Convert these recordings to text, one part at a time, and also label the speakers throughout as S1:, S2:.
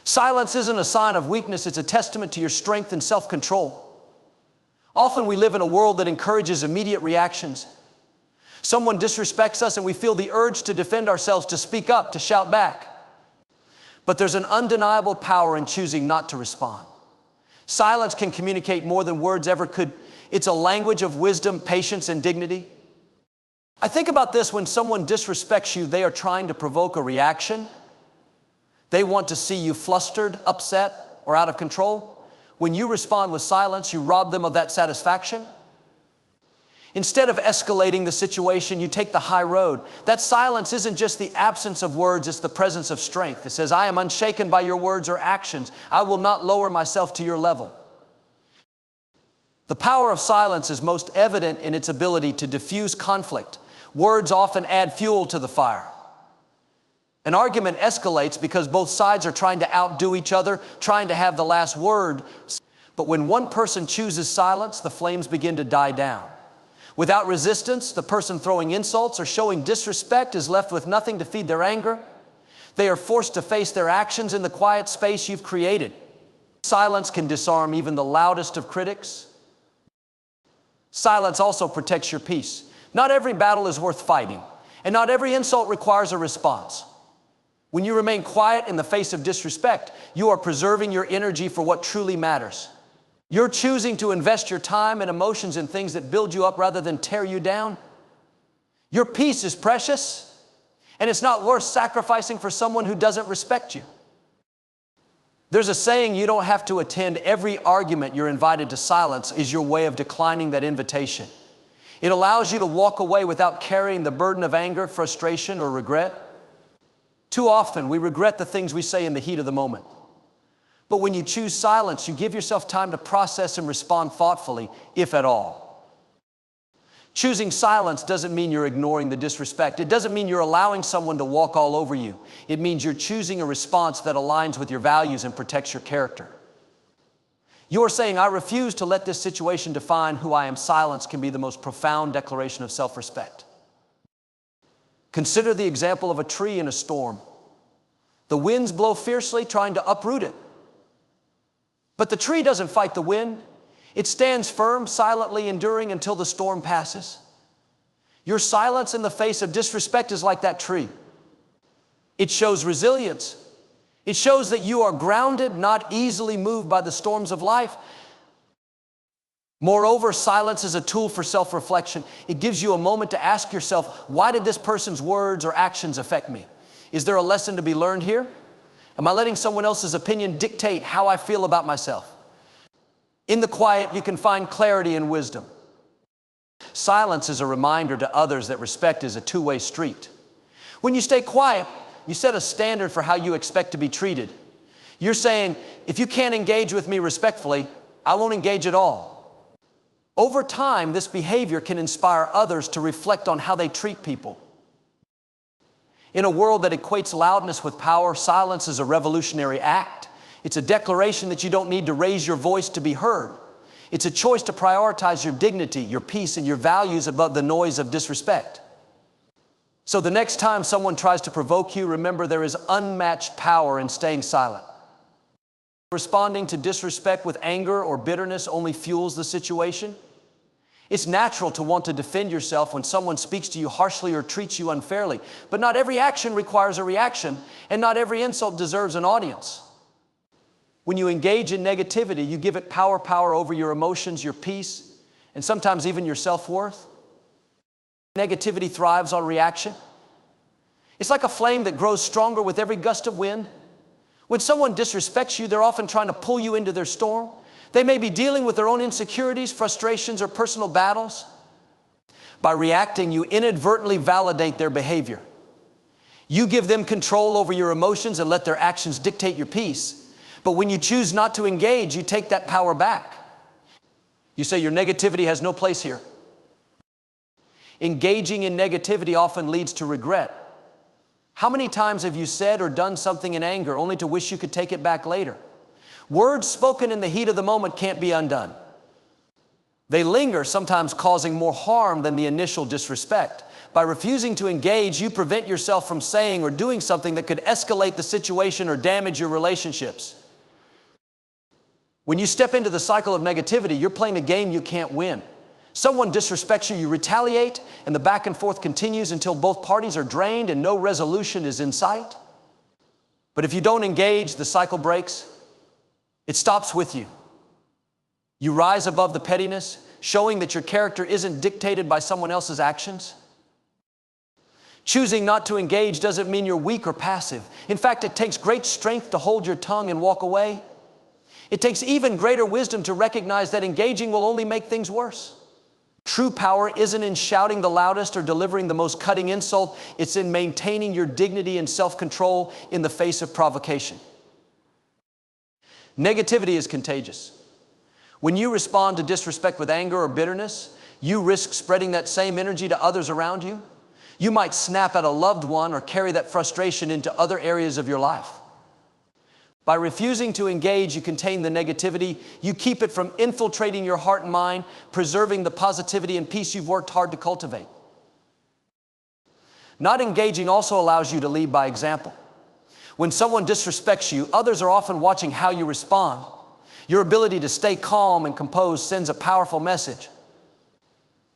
S1: Silence isn't a sign of weakness, it's a testament to your strength and self-control. Often we live in a world that encourages immediate reactions. Someone disrespects us and we feel the urge to defend ourselves, to speak up, to shout back. But there's an undeniable power in choosing not to respond. Silence can communicate more than words ever could. It's a language of wisdom, patience, and dignity. I think about this: when someone disrespects you, they are trying to provoke a reaction. They want to see you flustered, upset, or out of control. When you respond with silence, you rob them of that satisfaction. Instead of escalating the situation, you take the high road. That silence isn't just the absence of words, it's the presence of strength. It says, I am unshaken by your words or actions. I will not lower myself to your level. The power of silence is most evident in its ability to diffuse conflict. Words often add fuel to the fire. An argument escalates because both sides are trying to outdo each other, trying to have the last word. But when one person chooses silence, the flames begin to die down. Without resistance, the person throwing insults or showing disrespect is left with nothing to feed their anger. They are forced to face their actions in the quiet space you've created. Silence can disarm even the loudest of critics. Silence also protects your peace. Not every battle is worth fighting, and not every insult requires a response. When you remain quiet in the face of disrespect, you are preserving your energy for what truly matters. You're choosing to invest your time and emotions in things that build you up rather than tear you down. Your peace is precious, and it's not worth sacrificing for someone who doesn't respect you. There's a saying, you don't have to attend every argument you're invited to. Silence is your way of declining that invitation. It allows you to walk away without carrying the burden of anger, frustration, or regret. Too often, we regret the things we say in the heat of the moment. But when you choose silence, you give yourself time to process and respond thoughtfully, if at all. Choosing silence doesn't mean you're ignoring the disrespect. It doesn't mean you're allowing someone to walk all over you. It means you're choosing a response that aligns with your values and protects your character. You're saying, I refuse to let this situation define who I am. Silence can be the most profound declaration of self-respect. Consider the example of a tree in a storm. The winds blow fiercely, trying to uproot it. But the tree doesn't fight the wind. It stands firm, silently enduring until the storm passes. Your silence in the face of disrespect is like that tree. It shows resilience. It shows that you are grounded, not easily moved by the storms of life. Moreover, silence is a tool for self-reflection. It gives you a moment to ask yourself, why did this person's words or actions affect me? Is there a lesson to be learned here? Am I letting someone else's opinion dictate how I feel about myself? In the quiet, you can find clarity and wisdom. Silence is a reminder to others that respect is a two-way street. When you stay quiet, you set a standard for how you expect to be treated. You're saying, if you can't engage with me respectfully, I won't engage at all. Over time, this behavior can inspire others to reflect on how they treat people. In a world that equates loudness with power, silence is a revolutionary act. It's a declaration that you don't need to raise your voice to be heard. It's a choice to prioritize your dignity, your peace, and your values above the noise of disrespect. So the next time someone tries to provoke you, remember there is unmatched power in staying silent. Responding to disrespect with anger or bitterness only fuels the situation. It's natural to want to defend yourself when someone speaks to you harshly or treats you unfairly. But not every action requires a reaction, and not every insult deserves an audience. When you engage in negativity, you give it power over your emotions, your peace, and sometimes even your self-worth. Negativity thrives on reaction. It's like a flame that grows stronger with every gust of wind. When someone disrespects you, they're often trying to pull you into their storm. They may be dealing with their own insecurities, frustrations, or personal battles. By reacting, you inadvertently validate their behavior. You give them control over your emotions and let their actions dictate your peace. But when you choose not to engage, you take that power back. You say your negativity has no place here. Engaging in negativity often leads to regret. How many times have you said or done something in anger only to wish you could take it back later? Words spoken in the heat of the moment can't be undone. They linger, sometimes causing more harm than the initial disrespect. By refusing to engage, you prevent yourself from saying or doing something that could escalate the situation or damage your relationships. When you step into the cycle of negativity, you're playing a game you can't win. Someone disrespects you, you retaliate, and the back and forth continues until both parties are drained and no resolution is in sight. But if you don't engage, the cycle breaks. It stops with you. You rise above the pettiness, showing that your character isn't dictated by someone else's actions. Choosing not to engage doesn't mean you're weak or passive. In fact, it takes great strength to hold your tongue and walk away. It takes even greater wisdom to recognize that engaging will only make things worse. True power isn't in shouting the loudest or delivering the most cutting insult. It's in maintaining your dignity and self-control in the face of provocation. Negativity is contagious. When you respond to disrespect with anger or bitterness, you risk spreading that same energy to others around you. You might snap at a loved one or carry that frustration into other areas of your life. By refusing to engage, you contain the negativity. You keep it from infiltrating your heart and mind, preserving the positivity and peace you've worked hard to cultivate. Not engaging also allows you to lead by example. When someone disrespects you, others are often watching how you respond. Your ability to stay calm and composed sends a powerful message.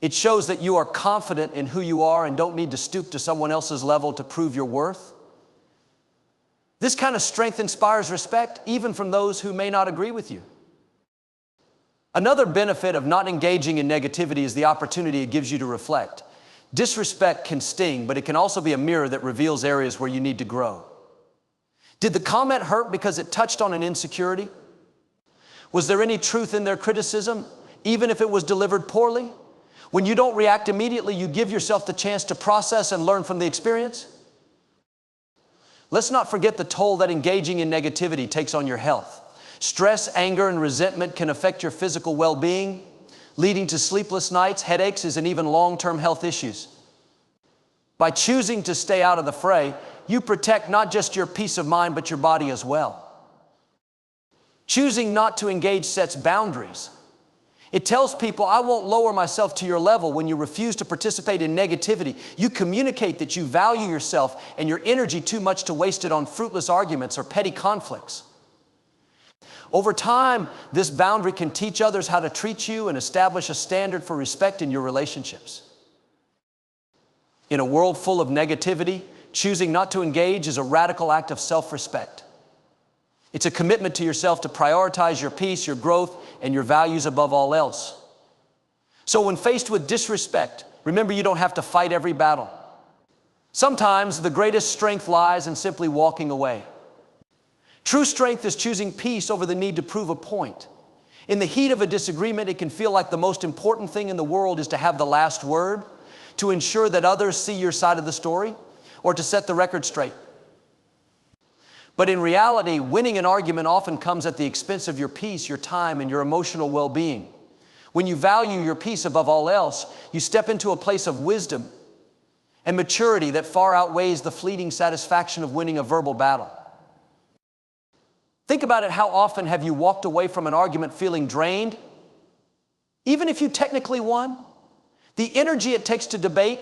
S1: It shows that you are confident in who you are and don't need to stoop to someone else's level to prove your worth. This kind of strength inspires respect, even from those who may not agree with you. Another benefit of not engaging in negativity is the opportunity it gives you to reflect. Disrespect can sting, but it can also be a mirror that reveals areas where you need to grow. Did the comment hurt because it touched on an insecurity? Was there any truth in their criticism, even if it was delivered poorly? When you don't react immediately, you give yourself the chance to process and learn from the experience. Let's not forget the toll that engaging in negativity takes on your health. Stress, anger, and resentment can affect your physical well-being, leading to sleepless nights, headaches, and even long-term health issues. By choosing to stay out of the fray, you protect not just your peace of mind, but your body as well. Choosing not to engage sets boundaries. It tells people, I won't lower myself to your level. When you refuse to participate in negativity, you communicate that you value yourself and your energy too much to waste it on fruitless arguments or petty conflicts. Over time, this boundary can teach others how to treat you and establish a standard for respect in your relationships. In a world full of negativity, choosing not to engage is a radical act of self-respect. It's a commitment to yourself to prioritize your peace, your growth, and your values above all else. So when faced with disrespect, remember you don't have to fight every battle. Sometimes the greatest strength lies in simply walking away. True strength is choosing peace over the need to prove a point. In the heat of a disagreement, it can feel like the most important thing in the world is to have the last word, to ensure that others see your side of the story, or to set the record straight. But in reality, winning an argument often comes at the expense of your peace, your time, and your emotional well-being. When you value your peace above all else, you step into a place of wisdom and maturity that far outweighs the fleeting satisfaction of winning a verbal battle. Think about it. How often have you walked away from an argument feeling drained? Even if you technically won, the energy it takes to debate,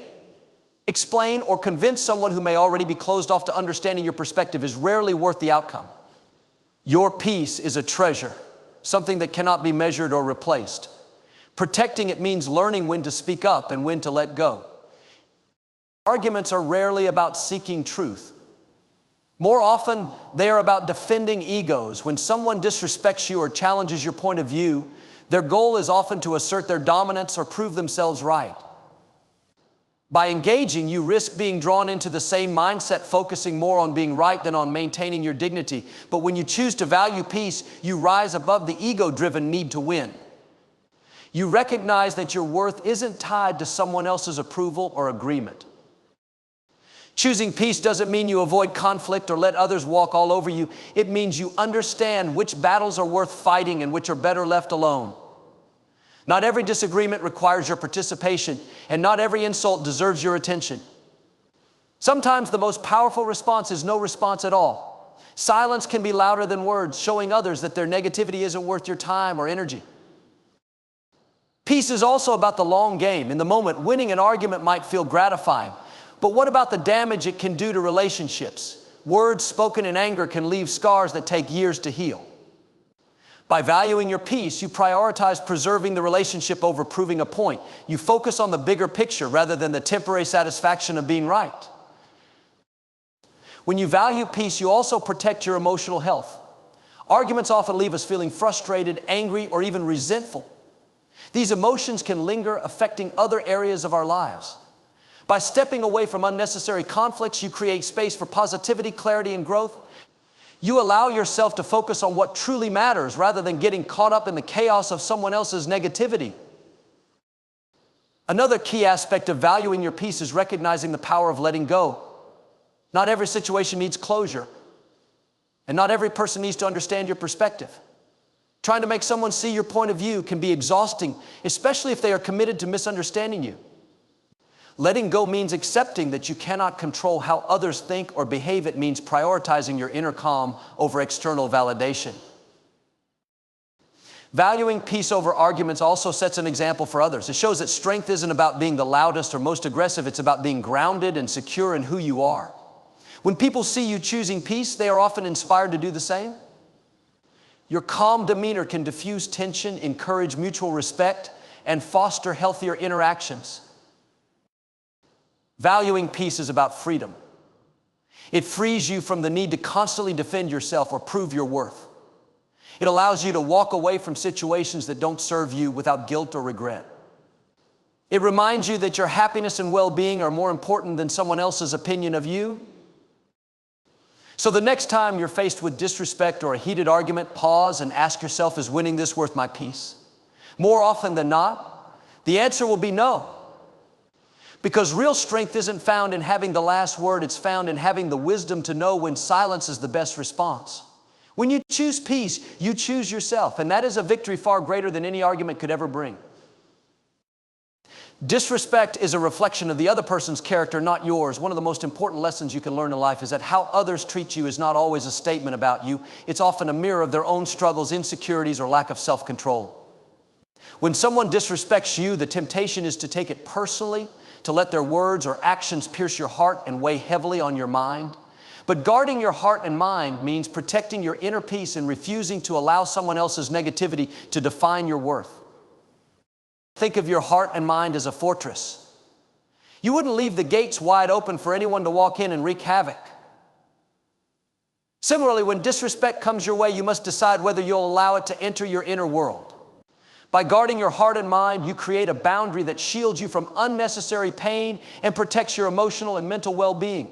S1: explain, or convince someone who may already be closed off to understanding your perspective is rarely worth the outcome. Your peace is a treasure, something that cannot be measured or replaced. Protecting it means learning when to speak up and when to let go. Arguments are rarely about seeking truth. More often, they are about defending egos. When someone disrespects you or challenges your point of view, their goal is often to assert their dominance or prove themselves right. By engaging, you risk being drawn into the same mindset, focusing more on being right than on maintaining your dignity. But when you choose to value peace, you rise above the ego-driven need to win. You recognize that your worth isn't tied to someone else's approval or agreement. Choosing peace doesn't mean you avoid conflict or let others walk all over you. It means you understand which battles are worth fighting and which are better left alone. Not every disagreement requires your participation, and not every insult deserves your attention. Sometimes the most powerful response is no response at all. Silence can be louder than words, showing others that their negativity isn't worth your time or energy. Peace is also about the long game. In the moment, winning an argument might feel gratifying, but what about the damage it can do to relationships? Words spoken in anger can leave scars that take years to heal. By valuing your peace, you prioritize preserving the relationship over proving a point. You focus on the bigger picture rather than the temporary satisfaction of being right. When you value peace, you also protect your emotional health. Arguments often leave us feeling frustrated, angry, or even resentful. These emotions can linger, affecting other areas of our lives. By stepping away from unnecessary conflicts, you create space for positivity, clarity, and growth. You allow yourself to focus on what truly matters rather than getting caught up in the chaos of someone else's negativity. Another key aspect of valuing your peace is recognizing the power of letting go. Not every situation needs closure, and not every person needs to understand your perspective. Trying to make someone see your point of view can be exhausting, especially if they are committed to misunderstanding you. Letting go means accepting that you cannot control how others think or behave. It means prioritizing your inner calm over external validation. Valuing peace over arguments also sets an example for others. It shows that strength isn't about being the loudest or most aggressive. It's about being grounded and secure in who you are. When people see you choosing peace, they are often inspired to do the same. Your calm demeanor can diffuse tension, encourage mutual respect, and foster healthier interactions. Valuing peace is about freedom. It frees you from the need to constantly defend yourself or prove your worth. It allows you to walk away from situations that don't serve you without guilt or regret. It reminds you that your happiness and well-being are more important than someone else's opinion of you. So the next time you're faced with disrespect or a heated argument, pause and ask yourself, is winning this worth my peace? More often than not, the answer will be no. Because real strength isn't found in having the last word, it's found in having the wisdom to know when silence is the best response. When you choose peace, you choose yourself, and that is a victory far greater than any argument could ever bring. Disrespect is a reflection of the other person's character, not yours. One of the most important lessons you can learn in life is that how others treat you is not always a statement about you. It's often a mirror of their own struggles, insecurities, or lack of self-control. When someone disrespects you, the temptation is to take it personally, to let their words or actions pierce your heart and weigh heavily on your mind. But guarding your heart and mind means protecting your inner peace and refusing to allow someone else's negativity to define your worth. Think of your heart and mind as a fortress. You wouldn't leave the gates wide open for anyone to walk in and wreak havoc. Similarly, when disrespect comes your way, you must decide whether you'll allow it to enter your inner world. By guarding your heart and mind, you create a boundary that shields you from unnecessary pain and protects your emotional and mental well-being.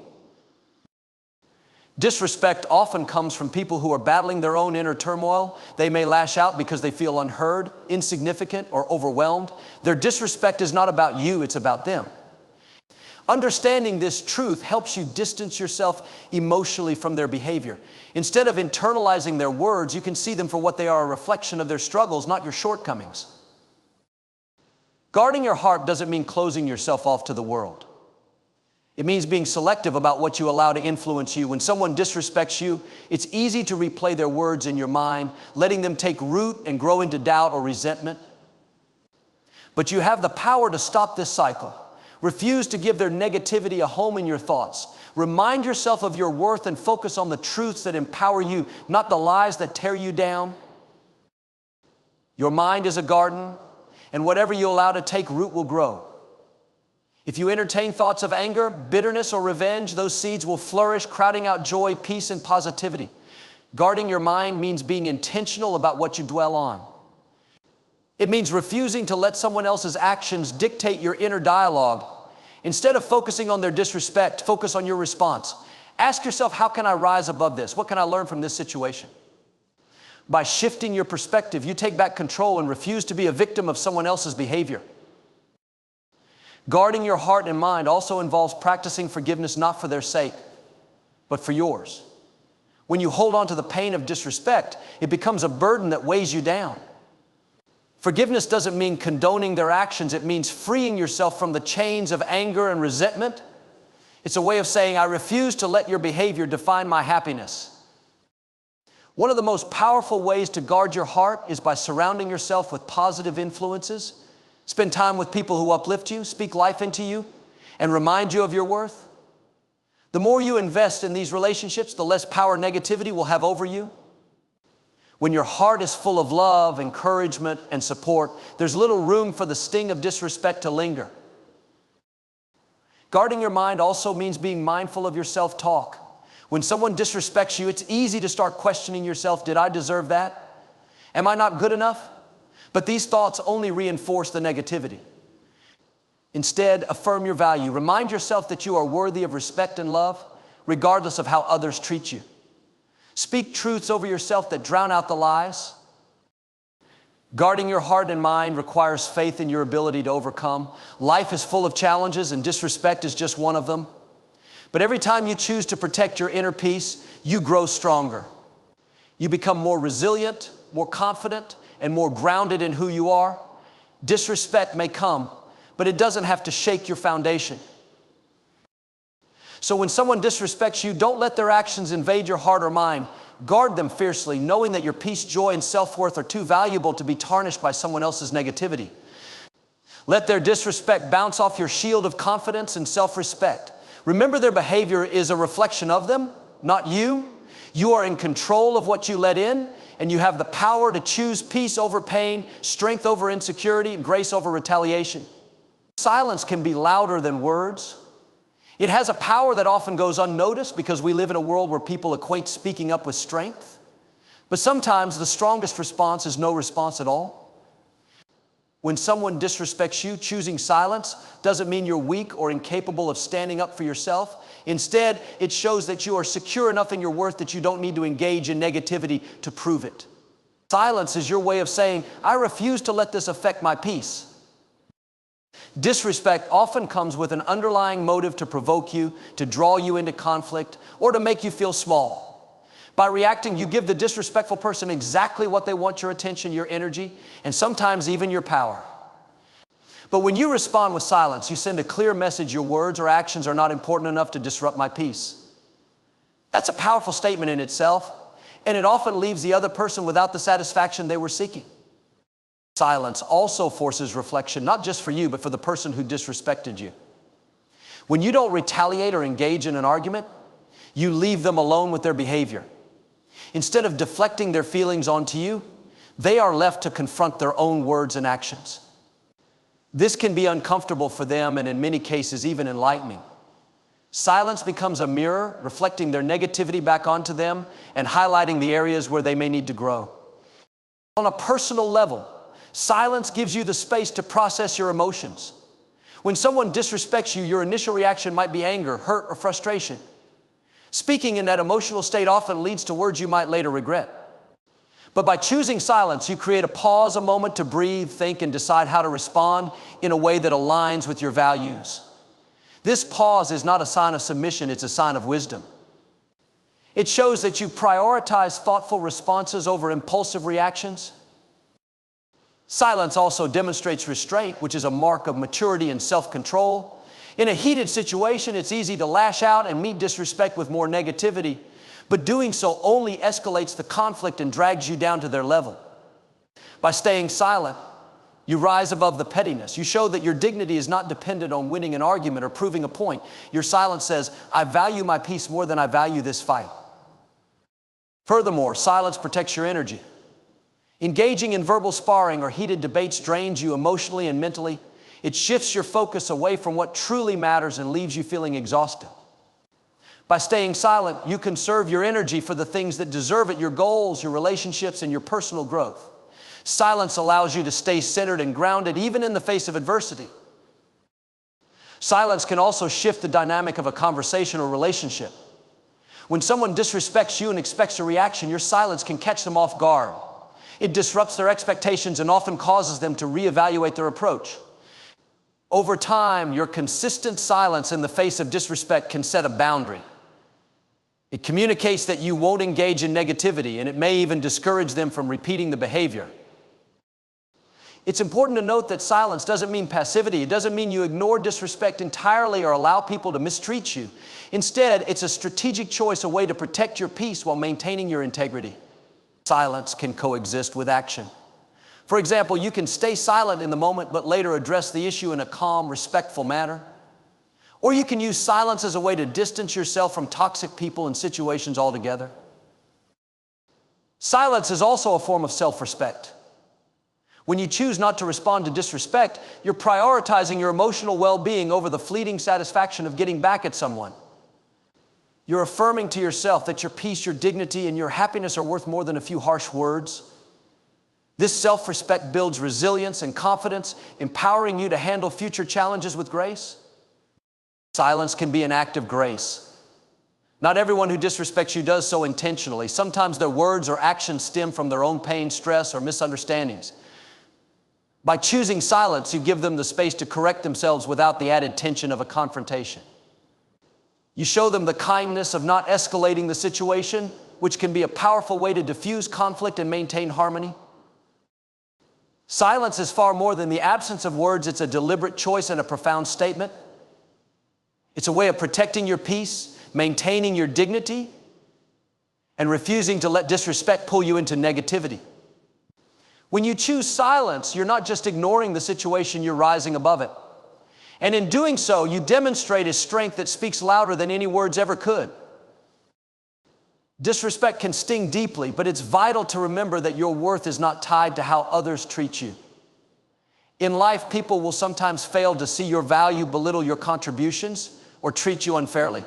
S1: Disrespect often comes from people who are battling their own inner turmoil. They may lash out because they feel unheard, insignificant, or overwhelmed. Their disrespect is not about you, it's about them. Understanding this truth helps you distance yourself emotionally from their behavior. Instead of internalizing their words, you can see them for what they are, a reflection of their struggles, not your shortcomings. Guarding your heart doesn't mean closing yourself off to the world. It means being selective about what you allow to influence you. When someone disrespects you, it's easy to replay their words in your mind, letting them take root and grow into doubt or resentment. But you have the power to stop this cycle. Refuse to give their negativity a home in your thoughts. Remind yourself of your worth and focus on the truths that empower you, not the lies that tear you down. Your mind is a garden, and whatever you allow to take root will grow. If you entertain thoughts of anger, bitterness, or revenge, those seeds will flourish, crowding out joy, peace, and positivity. Guarding your mind means being intentional about what you dwell on. It means refusing to let someone else's actions dictate your inner dialogue. Instead of focusing on their disrespect, focus on your response. Ask yourself, how can I rise above this? What can I learn from this situation? By shifting your perspective, you take back control and refuse to be a victim of someone else's behavior. Guarding your heart and mind also involves practicing forgiveness not for their sake, but for yours. When you hold on to the pain of disrespect, it becomes a burden that weighs you down. Forgiveness doesn't mean condoning their actions. It means freeing yourself from the chains of anger and resentment. It's a way of saying, I refuse to let your behavior define my happiness. One of the most powerful ways to guard your heart is by surrounding yourself with positive influences. Spend time with people who uplift you, speak life into you, and remind you of your worth. The more you invest in these relationships, the less power negativity will have over you. When your heart is full of love, encouragement, and support, there's little room for the sting of disrespect to linger. Guarding your mind also means being mindful of your self-talk. When someone disrespects you, it's easy to start questioning yourself. Did I deserve that? Am I not good enough? But these thoughts only reinforce the negativity. Instead, affirm your value. Remind yourself that you are worthy of respect and love, regardless of how others treat you. Speak truths over yourself that drown out the lies. Guarding your heart and mind requires faith in your ability to overcome. Life is full of challenges, and disrespect is just one of them. But every time you choose to protect your inner peace, you grow stronger. You become more resilient, more confident, and more grounded in who you are. Disrespect may come, but it doesn't have to shake your foundation. So when someone disrespects you, don't let their actions invade your heart or mind. Guard them fiercely, knowing that your peace, joy, and self-worth are too valuable to be tarnished by someone else's negativity. Let their disrespect bounce off your shield of confidence and self-respect. Remember, their behavior is a reflection of them, not you. You are in control of what you let in, and you have the power to choose peace over pain, strength over insecurity, and grace over retaliation. Silence can be louder than words. It has a power that often goes unnoticed because we live in a world where people equate speaking up with strength. But sometimes the strongest response is no response at all. When someone disrespects you, choosing silence doesn't mean you're weak or incapable of standing up for yourself. Instead, it shows that you are secure enough in your worth that you don't need to engage in negativity to prove it. Silence is your way of saying, I refuse to let this affect my peace. Disrespect often comes with an underlying motive to provoke you, to draw you into conflict, or to make you feel small. By reacting, you give the disrespectful person exactly what they want: your attention, your energy, and sometimes even your power. But when you respond with silence, you send a clear message: your words or actions are not important enough to disrupt my peace. That's a powerful statement in itself, and it often leaves the other person without the satisfaction they were seeking. Silence also forces reflection, not just for you, but for the person who disrespected you. When you don't retaliate or engage in an argument, you leave them alone with their behavior. Instead of deflecting their feelings onto you, they are left to confront their own words and actions. This can be uncomfortable for them and in many cases even enlightening. Silence becomes a mirror, reflecting their negativity back onto them and highlighting the areas where they may need to grow. On a personal level, silence gives you the space to process your emotions. When someone disrespects you, your initial reaction might be anger, hurt, or frustration. Speaking in that emotional state often leads to words you might later regret. But by choosing silence, you create a pause, a moment to breathe, think, and decide how to respond in a way that aligns with your values. This pause is not a sign of submission, it's a sign of wisdom. It shows that you prioritize thoughtful responses over impulsive reactions. Silence also demonstrates restraint, which is a mark of maturity and self-control. In a heated situation, it's easy to lash out and meet disrespect with more negativity, but doing so only escalates the conflict and drags you down to their level. By staying silent, you rise above the pettiness. You show that your dignity is not dependent on winning an argument or proving a point. Your silence says, I value my peace more than I value this fight. Furthermore, silence protects your energy. Engaging in verbal sparring or heated debates drains you emotionally and mentally. It shifts your focus away from what truly matters and leaves you feeling exhausted. By staying silent, you conserve your energy for the things that deserve it: your goals, your relationships, and your personal growth. Silence allows you to stay centered and grounded even in the face of adversity. Silence can also shift the dynamic of a conversation or relationship. When someone disrespects you and expects a reaction, your silence can catch them off guard. It disrupts their expectations and often causes them to reevaluate their approach. Over time, your consistent silence in the face of disrespect can set a boundary. It communicates that you won't engage in negativity, and it may even discourage them from repeating the behavior. It's important to note that silence doesn't mean passivity. It doesn't mean you ignore disrespect entirely or allow people to mistreat you. Instead, it's a strategic choice, a way to protect your peace while maintaining your integrity. Silence can coexist with action. For example, you can stay silent in the moment but later address the issue in a calm, respectful manner. Or you can use silence as a way to distance yourself from toxic people and situations altogether. Silence is also a form of self-respect. When you choose not to respond to disrespect, you're prioritizing your emotional well-being over the fleeting satisfaction of getting back at someone. You're affirming to yourself that your peace, your dignity, and your happiness are worth more than a few harsh words. This self-respect builds resilience and confidence, empowering you to handle future challenges with grace. Silence can be an act of grace. Not everyone who disrespects you does so intentionally. Sometimes their words or actions stem from their own pain, stress, or misunderstandings. By choosing silence, you give them the space to correct themselves without the added tension of a confrontation. You show them the kindness of not escalating the situation, which can be a powerful way to diffuse conflict and maintain harmony. Silence is far more than the absence of words. It's a deliberate choice and a profound statement. It's a way of protecting your peace, maintaining your dignity, and refusing to let disrespect pull you into negativity. When you choose silence, you're not just ignoring the situation, you're rising above it. And in doing so, you demonstrate a strength that speaks louder than any words ever could. Disrespect can sting deeply, but it's vital to remember that your worth is not tied to how others treat you. In life, people will sometimes fail to see your value, belittle your contributions, or treat you unfairly.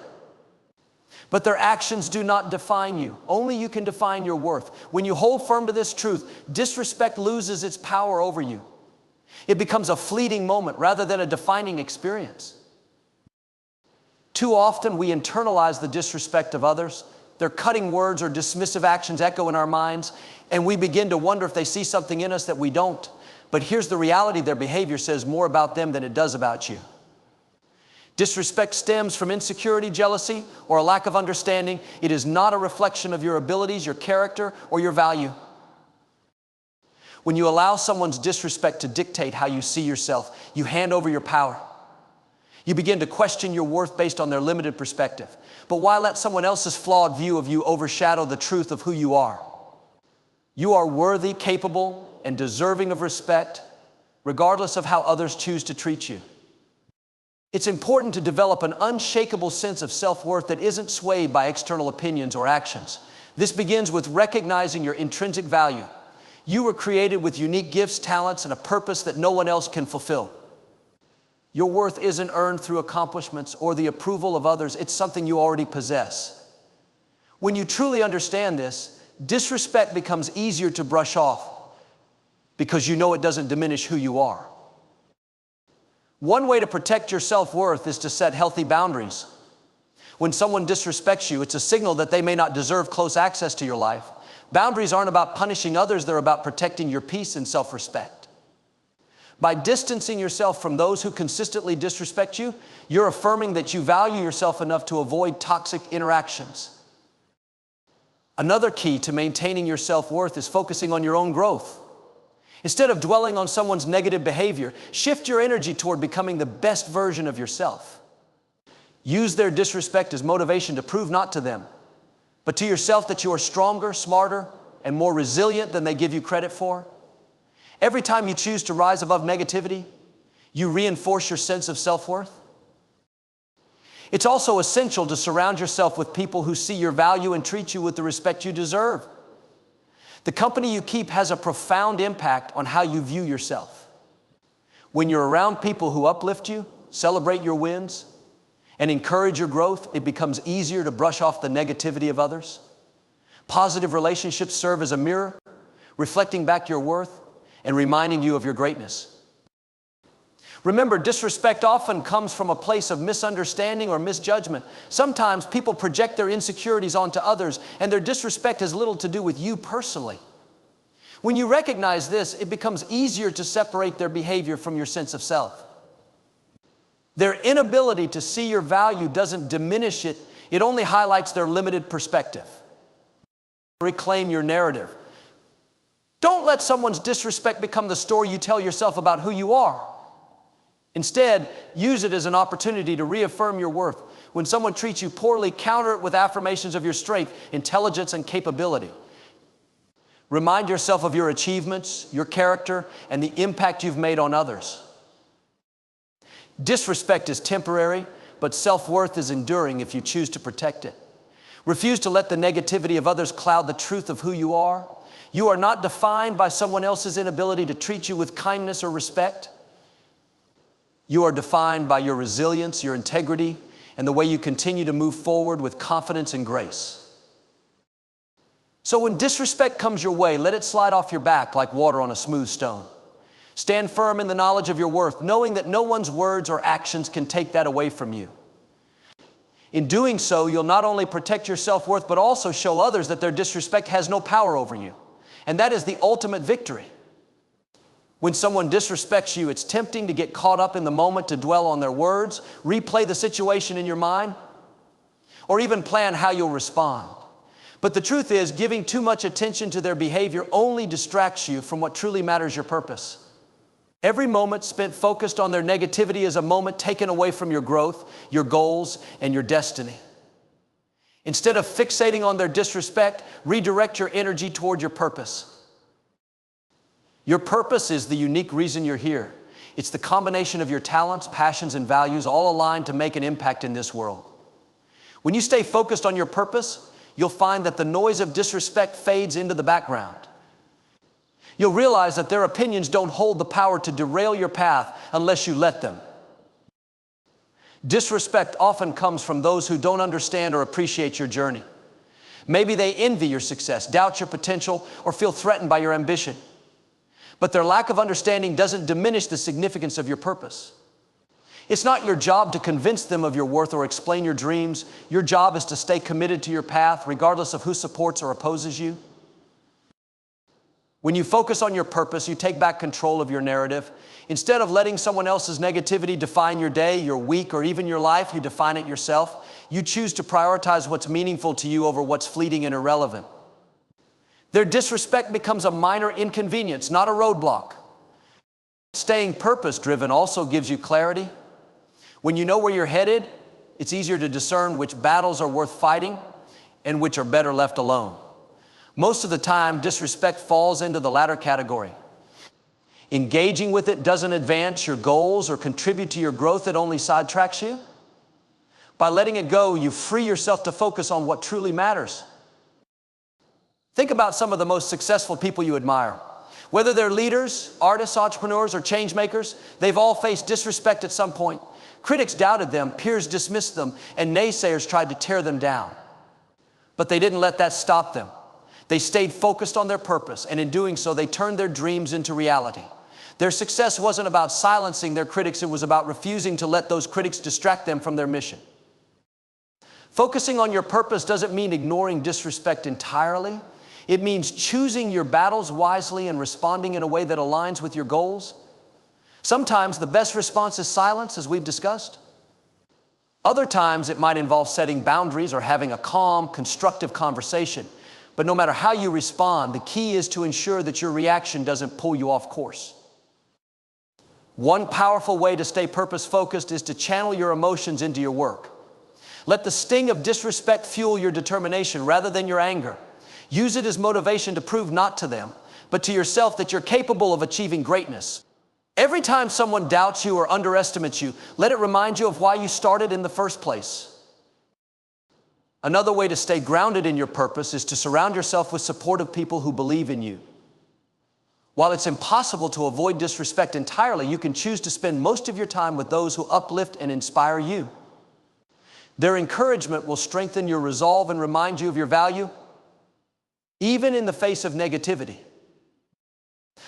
S1: But their actions do not define you. Only you can define your worth. When you hold firm to this truth, disrespect loses its power over you. It becomes a fleeting moment rather than a defining experience. Too often we internalize the disrespect of others. Their cutting words or dismissive actions echo in our minds, and we begin to wonder if they see something in us that we don't. But here's the reality: their behavior says more about them than it does about you. Disrespect stems from insecurity, jealousy, or a lack of understanding. It is not a reflection of your abilities, your character, or your value. When you allow someone's disrespect to dictate how you see yourself, you hand over your power. You begin to question your worth based on their limited perspective. But why let someone else's flawed view of you overshadow the truth of who you are? You are worthy, capable, and deserving of respect, regardless of how others choose to treat you. It's important to develop an unshakable sense of self-worth that isn't swayed by external opinions or actions. This begins with recognizing your intrinsic value. You were created with unique gifts, talents, and a purpose that no one else can fulfill. Your worth isn't earned through accomplishments or the approval of others. It's something you already possess. When you truly understand this, disrespect becomes easier to brush off because you know it doesn't diminish who you are. One way to protect your self-worth is to set healthy boundaries. When someone disrespects you, it's a signal that they may not deserve close access to your life. Boundaries aren't about punishing others, they're about protecting your peace and self-respect. By distancing yourself from those who consistently disrespect you, you're affirming that you value yourself enough to avoid toxic interactions. Another key to maintaining your self-worth is focusing on your own growth. Instead of dwelling on someone's negative behavior, shift your energy toward becoming the best version of yourself. Use their disrespect as motivation to prove not to them, but to yourself that you are stronger, smarter, and more resilient than they give you credit for. Every time you choose to rise above negativity, you reinforce your sense of self-worth. It's also essential to surround yourself with people who see your value and treat you with the respect you deserve. The company you keep has a profound impact on how you view yourself. When you're around people who uplift you, celebrate your wins, and encourage your growth, it becomes easier to brush off the negativity of others. Positive relationships serve as a mirror, reflecting back your worth and reminding you of your greatness. Remember, disrespect often comes from a place of misunderstanding or misjudgment. Sometimes people project their insecurities onto others, and their disrespect has little to do with you personally. When you recognize this, it becomes easier to separate their behavior from your sense of self. Their inability to see your value doesn't diminish it, it only highlights their limited perspective. Reclaim your narrative. Don't let someone's disrespect become the story you tell yourself about who you are. Instead, use it as an opportunity to reaffirm your worth. When someone treats you poorly, counter it with affirmations of your strength, intelligence, and capability. Remind yourself of your achievements, your character, and the impact you've made on others. Disrespect is temporary, but self-worth is enduring if you choose to protect it. Refuse to let the negativity of others cloud the truth of who you are. You are not defined by someone else's inability to treat you with kindness or respect. You are defined by your resilience, your integrity, and the way you continue to move forward with confidence and grace. So when disrespect comes your way, let it slide off your back like water on a smooth stone. Stand firm in the knowledge of your worth, knowing that no one's words or actions can take that away from you. In doing so, you'll not only protect your self-worth, but also show others that their disrespect has no power over you. And that is the ultimate victory. When someone disrespects you, it's tempting to get caught up in the moment, to dwell on their words, replay the situation in your mind, or even plan how you'll respond. But the truth is, giving too much attention to their behavior only distracts you from what truly matters, your purpose. Every moment spent focused on their negativity is a moment taken away from your growth, your goals, and your destiny. Instead of fixating on their disrespect, redirect your energy toward your purpose. Your purpose is the unique reason you're here. It's the combination of your talents, passions, and values all aligned to make an impact in this world. When you stay focused on your purpose, you'll find that the noise of disrespect fades into the background. You'll realize that their opinions don't hold the power to derail your path unless you let them. Disrespect often comes from those who don't understand or appreciate your journey. Maybe they envy your success, doubt your potential, or feel threatened by your ambition. But their lack of understanding doesn't diminish the significance of your purpose. It's not your job to convince them of your worth or explain your dreams. Your job is to stay committed to your path, regardless of who supports or opposes you. When you focus on your purpose, you take back control of your narrative. Instead of letting someone else's negativity define your day, your week, or even your life, you define it yourself. You choose to prioritize what's meaningful to you over what's fleeting and irrelevant. Their disrespect becomes a minor inconvenience, not a roadblock. Staying purpose-driven also gives you clarity. When you know where you're headed, it's easier to discern which battles are worth fighting and which are better left alone. Most of the time, disrespect falls into the latter category. Engaging with it doesn't advance your goals or contribute to your growth. It only sidetracks you. By letting it go, you free yourself to focus on what truly matters. Think about some of the most successful people you admire. Whether they're leaders, artists, entrepreneurs, or change makers, they've all faced disrespect at some point. Critics doubted them, peers dismissed them, and naysayers tried to tear them down. But they didn't let that stop them. They stayed focused on their purpose, and in doing so, they turned their dreams into reality. Their success wasn't about silencing their critics, it was about refusing to let those critics distract them from their mission. Focusing on your purpose doesn't mean ignoring disrespect entirely. It means choosing your battles wisely and responding in a way that aligns with your goals. Sometimes the best response is silence, as we've discussed. Other times it might involve setting boundaries or having a calm, constructive conversation. But no matter how you respond, the key is to ensure that your reaction doesn't pull you off course. One powerful way to stay purpose-focused is to channel your emotions into your work. Let the sting of disrespect fuel your determination rather than your anger. Use it as motivation to prove not to them, but to yourself that you're capable of achieving greatness. Every time someone doubts you or underestimates you, let it remind you of why you started in the first place. Another way to stay grounded in your purpose is to surround yourself with supportive people who believe in you. While it's impossible to avoid disrespect entirely, you can choose to spend most of your time with those who uplift and inspire you. Their encouragement will strengthen your resolve and remind you of your value, even in the face of negativity.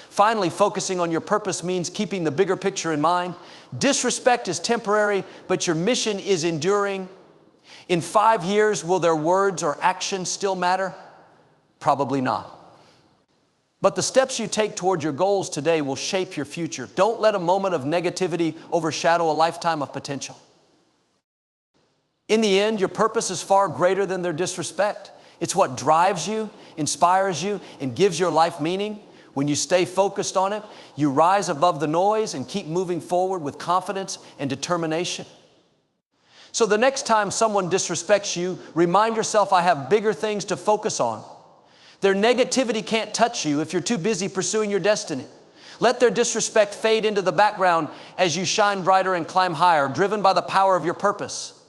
S1: Finally, focusing on your purpose means keeping the bigger picture in mind. Disrespect is temporary, but your mission is enduring. In 5 years, will their words or actions still matter? Probably not. But the steps you take toward your goals today will shape your future. Don't let a moment of negativity overshadow a lifetime of potential. In the end, your purpose is far greater than their disrespect. It's what drives you, inspires you, and gives your life meaning. When you stay focused on it, you rise above the noise and keep moving forward with confidence and determination. So the next time someone disrespects you, remind yourself, I have bigger things to focus on. Their negativity can't touch you if you're too busy pursuing your destiny. Let their disrespect fade into the background as you shine brighter and climb higher, driven by the power of your purpose.